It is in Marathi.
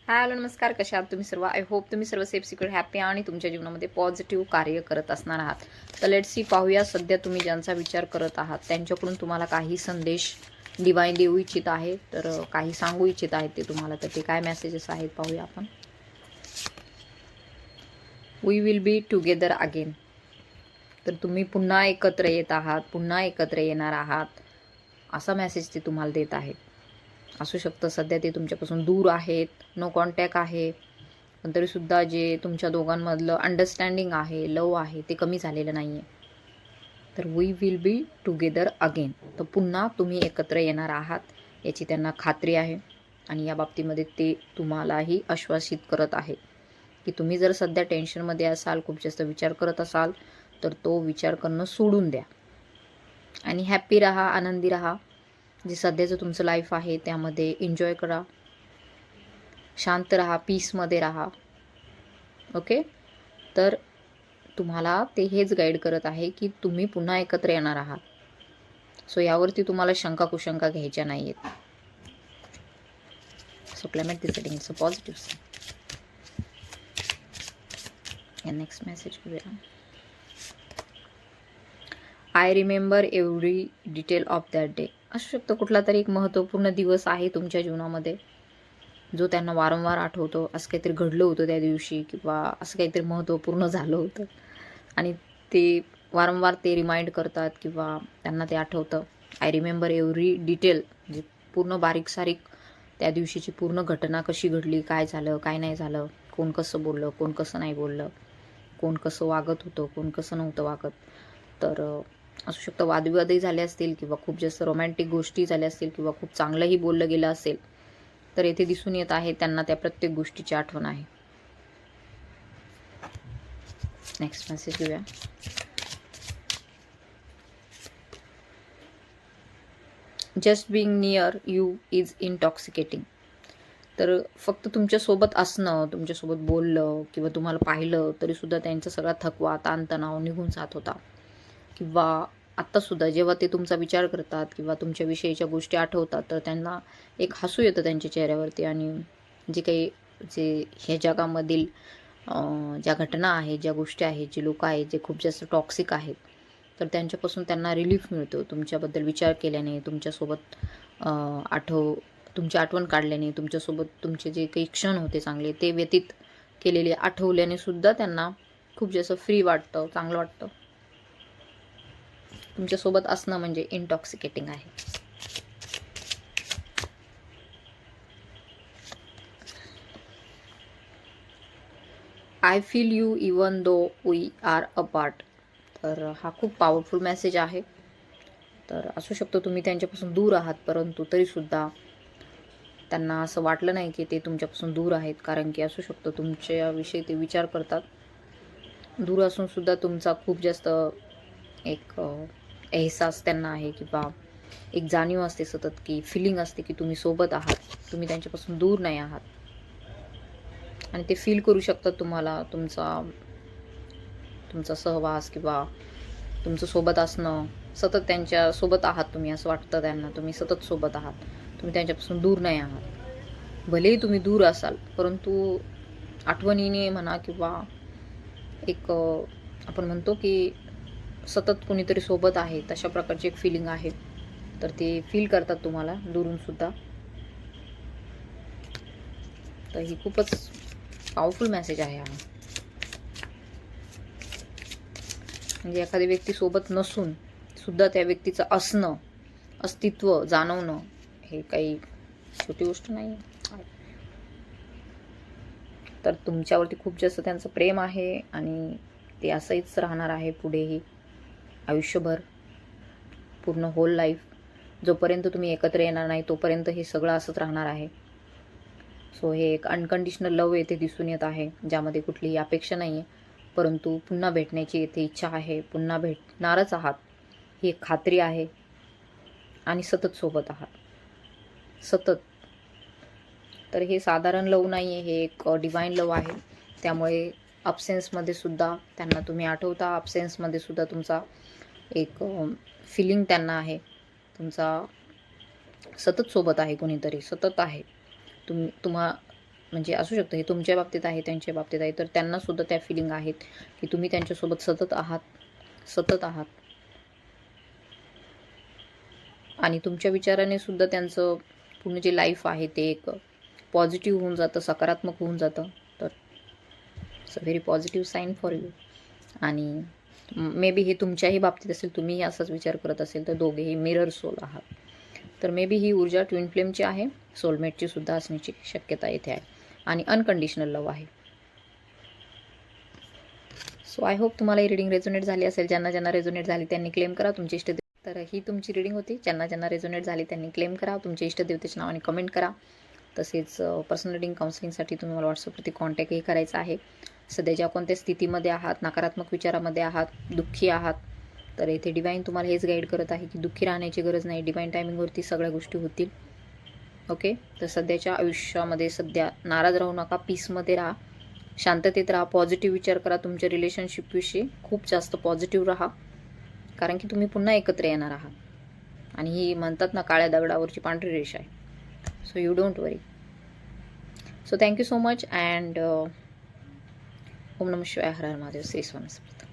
हॅलो नमस्कार, कशा आहात तुम्ही सर्व? आय होप तुम्ही सर्व सेफ सिक्युअर हॅपी आणि तुमच्या जीवनामध्ये पॉझिटिव्ह कार्य करत असणार आहात. तर लेट्स सी, पाहूया सध्या तुम्ही ज्यांचा विचार करत आहात त्यांच्याकडून तुम्हाला काही संदेश डिवाइन देऊ इच्छित आहे. तर काही सांगू इच्छित आहेत ते तुम्हाला. तर ते काय मेसेजेस आहेत पाहूया आपण. We will be together again. तर तुम्ही पुन्हा एकत्र येत आहात, पुन्हा एकत्र येणार आहात, असा मेसेज ते तुम्हाला देत आहेत. असू शकतं सध्या ते तुमच्यापासून दूर आहेत, नो कॉन्टॅक्ट आहे, पण तरीसुद्धा जे तुमच्या दोघांमधलं अंडरस्टँडिंग आहे, लव्ह आहे, ते कमी झालेलं नाही आहे. तर we will be together again. तर पुन्हा तुम्ही एकत्र येणार आहात याची त्यांना खात्री आहे. आणि या बाबतीमध्ये ते तुम्हालाही आश्वासित करत आहे की तुम्ही जर सध्या टेन्शनमध्ये असाल, खूप जास्त विचार करत असाल, तर तो विचार करणं सोडून द्या आणि हॅप्पी राहा, आनंदी राहा. जे सध्याचं तुमचं लाईफ आहे त्यामध्ये एन्जॉय करा, शांत राहा, पीसमध्ये राहा. ओके. तर तुम्हाला ते हेच गाईड करत आहे की तुम्ही पुन्हा एकत्र येणार आहात. सो यावरती तुम्हाला शंका कुशंका घ्यायच्या नाही आहेत. So climate the setting it's a positive. Next message घेऊया. I remember every detail of that day. असू शकतं कुठला तरी एक महत्त्वपूर्ण दिवस आहे तुमच्या जीवनामध्ये जो त्यांना वारंवार आठवतो. असं काहीतरी घडलं होतं त्या दिवशी किंवा असं काहीतरी महत्त्वपूर्ण झालं होतं आणि ते वारंवार ते रिमाइंड करतात किंवा त्यांना ते आठवतं. आय रिमेंबर एव्हरी डिटेल, म्हणजे पूर्ण बारीक सारीक त्या दिवशीची पूर्ण घटना कशी घडली, काय झालं, काय नाही झालं, कोण कसं बोललं, कोण कसं नाही बोललं, कोण कसं वागत होतं, कोण कसं नव्हतं वागत. तर असू शकतं वादविवादही झाले असतील किंवा खूप जास्त रोमॅन्टिक गोष्टी झाल्या असतील किंवा खूप चांगलंही बोललं गेलं असेल. तर येथे दिसून येत आहे त्यांना त्या प्रत्येक गोष्टीची आठवण आहे. नेक्स्ट मेसेज घेऊया. Just being near you is intoxicating. तर फक्त तुमच्यासोबत असणं, तुमच्यासोबत बोललं किंवा तुम्हाला पाहिलं तरीसुद्धा त्यांचा सगळा थकवा, ताणतणाव निघून जात होता. किंवा आत्तासुद्धा जेव्हा ते तुमचा विचार करतात किंवा तुमच्या विषयीच्या गोष्टी आठवतात तर त्यांना एक हसू येतं त्यांच्या चेहऱ्यावरती. आणि जे काही जे ह्या जगामधील ज्या घटना आहेत, ज्या गोष्टी आहेत, जे लोक आहेत जे खूप जास्त टॉक्सिक आहेत, तर त्यांच्यापासून त्यांना रिलीफ मिळतो तुमच्याबद्दल विचार केल्याने, तुमच्यासोबत तुमची आठवण काढल्याने, तुमच्यासोबत तुमचे जे काही क्षण होते चांगले ते व्यतीत केलेले आठवल्याने सुद्धा त्यांना खूप जास्त फ्री वाटतं, चांगलं वाटतं. तुमच्यासोबत असणं म्हणजे इंटॉक्सिकेटिंग आहे. I feel you even though we are apart. तर हा खूप पॉवरफुल मेसेज आहे. तर असू शकतो तुम्ही त्यांच्यापासून दूर आहात, परंतु तरीसुद्धा त्यांना असं वाटलं नाही की ते तुमच्यापासून दूर आहेत. कारण की असू शकतो तुमच्याविषयी ते विचार करतात. दूर असून सुद्धा तुमचा खूप जास्त एक एहसास त्यांना आहे किंवा एक जाणीव असते सतत, की फिलिंग असते की तुम्ही सोबत आहात, तुम्ही त्यांच्यापासून दूर नाही आहात. आणि ते फील करू शकतात तुम्हाला, तुमचा सहवास किंवा तुमचं सोबत असणं, सतत त्यांच्या सोबत आहात तुम्ही, असं वाटतं त्यांना तुम्ही सतत सोबत आहात, तुम्ही त्यांच्यापासून दूर नाही आहात. भलेही तुम्ही दूर असाल परंतु आठवणीने म्हणा किंवा एक आपण म्हणतो की सतत कोणीतरी सोबत आहे, तशा प्रकारची एक फिलिंग आहे. तर ते फील करतात तुम्हाला दुरून सुद्धा. तर ही खूपच पॉवरफुल मेसेज आहे हा. म्हणजे एखादी व्यक्ती सोबत नसून सुद्धा त्या व्यक्तीचं असणं, अस्तित्व जाणवणं हे काही छोटी गोष्ट नाही. तर तुमच्यावरती खूप जास्त त्यांचं प्रेम आहे आणि ते असंच राहणार आहे पुढेही आयुष्यभर, पूर्ण होल लाईफ. जोपर्यंत तुम्ही एकत्र येणार नाही तोपर्यंत हे सगळं असंच राहणार आहे. सो हे एक अनकंडिशनल लव्ह येथे दिसून येत आहे, ज्यामध्ये कुठलीही अपेक्षा नाही आहे, परंतु पुन्हा भेटण्याची येथे इच्छा आहे. पुन्हा भेटणारच आहात ही एक खात्री आहे आणि सतत सोबत आहात, सतत. तर हे साधारण लव नाही आहे, हे एक डिवाइन लव आहे. त्यामुळे अब्सेन्समध्ये सुद्धा त्यांना तुम्ही आठवता, अब्सेन्समध्ये सुद्धा तुमचा एक फिलिंग त्यांना आहे, तुमचा सतत सोबत आहे, कोणीतरी सतत आहे. म्हणजे असू शकतं हे तुमच्या बाबतीत आहे, त्यांच्या बाबतीत आहे, तर त्यांना सुद्धा त्या फिलिंग आहेत की तुम्ही त्यांच्यासोबत सतत आहात आणि तुमच्या विचाराने सुद्धा त्यांचं पूर्ण जे लाईफ आहे ते एक पॉझिटिव्ह होऊन जातं, सकारात्मक होऊन जातं. तर it's a very positive sign for you. आणि मे बी हे तुमच्याही बाबतीत असेल, तुम्हीही असाच विचार करत असेल, तर दोघेही मिरर सोल आहात. तर मे बी ही ऊर्जा ट्विन फ्लेमची आहे, सोलमेटची सुद्धा असण्याची शक्यता इथे आहे आणि अनकंडिशनल लव्ह आहे. सो आय होप तुम्हाला ही रिडिंग रेझोनेट झाली असेल. ज्यांना रेझोनेट झाली त्यांनी क्लेम करा तुमचे इष्टदेव. तर ही तुमची रिडिंग होती. ज्यांना रेझोनेट झाली त्यांनी क्लेम करा, तुमचे इष्टदेवतेच्या नावाने कमेंट करा. तसेच पर्सनल रिडिंग काउन्सिलिंगसाठी तुम्ही मला व्हॉट्सअपवरती कॉन्टॅक्टही करायचा आहे. सध्या ज्या कोणत्या स्थितीमध्ये आहात, नकारात्मक विचारामध्ये आहात, दुःखी आहात, तर इथे डिवाईन तुम्हाला हेच गाईड करत आहे की दुःखी राहण्याची गरज नाही. डिवाईन टायमिंगवरती सगळ्या गोष्टी होतील. ओके. तर सध्याच्या आयुष्यामध्ये सध्या नाराज राहू नका, पीसमध्ये राहा, शांततेत राहा, पॉझिटिव्ह विचार करा तुमच्या रिलेशनशिपविषयी. खूप जास्त पॉझिटिव्ह राहा, कारण की तुम्ही पुन्हा एकत्र येणार आहात आणि ही म्हणतात ना काळ्या दगडावरची पांढरी रेषा आहे. So you don't worry. So thank you so much and ओम नमः शिवाय, हर हर महादेव, श्री स्वामी समर्थ.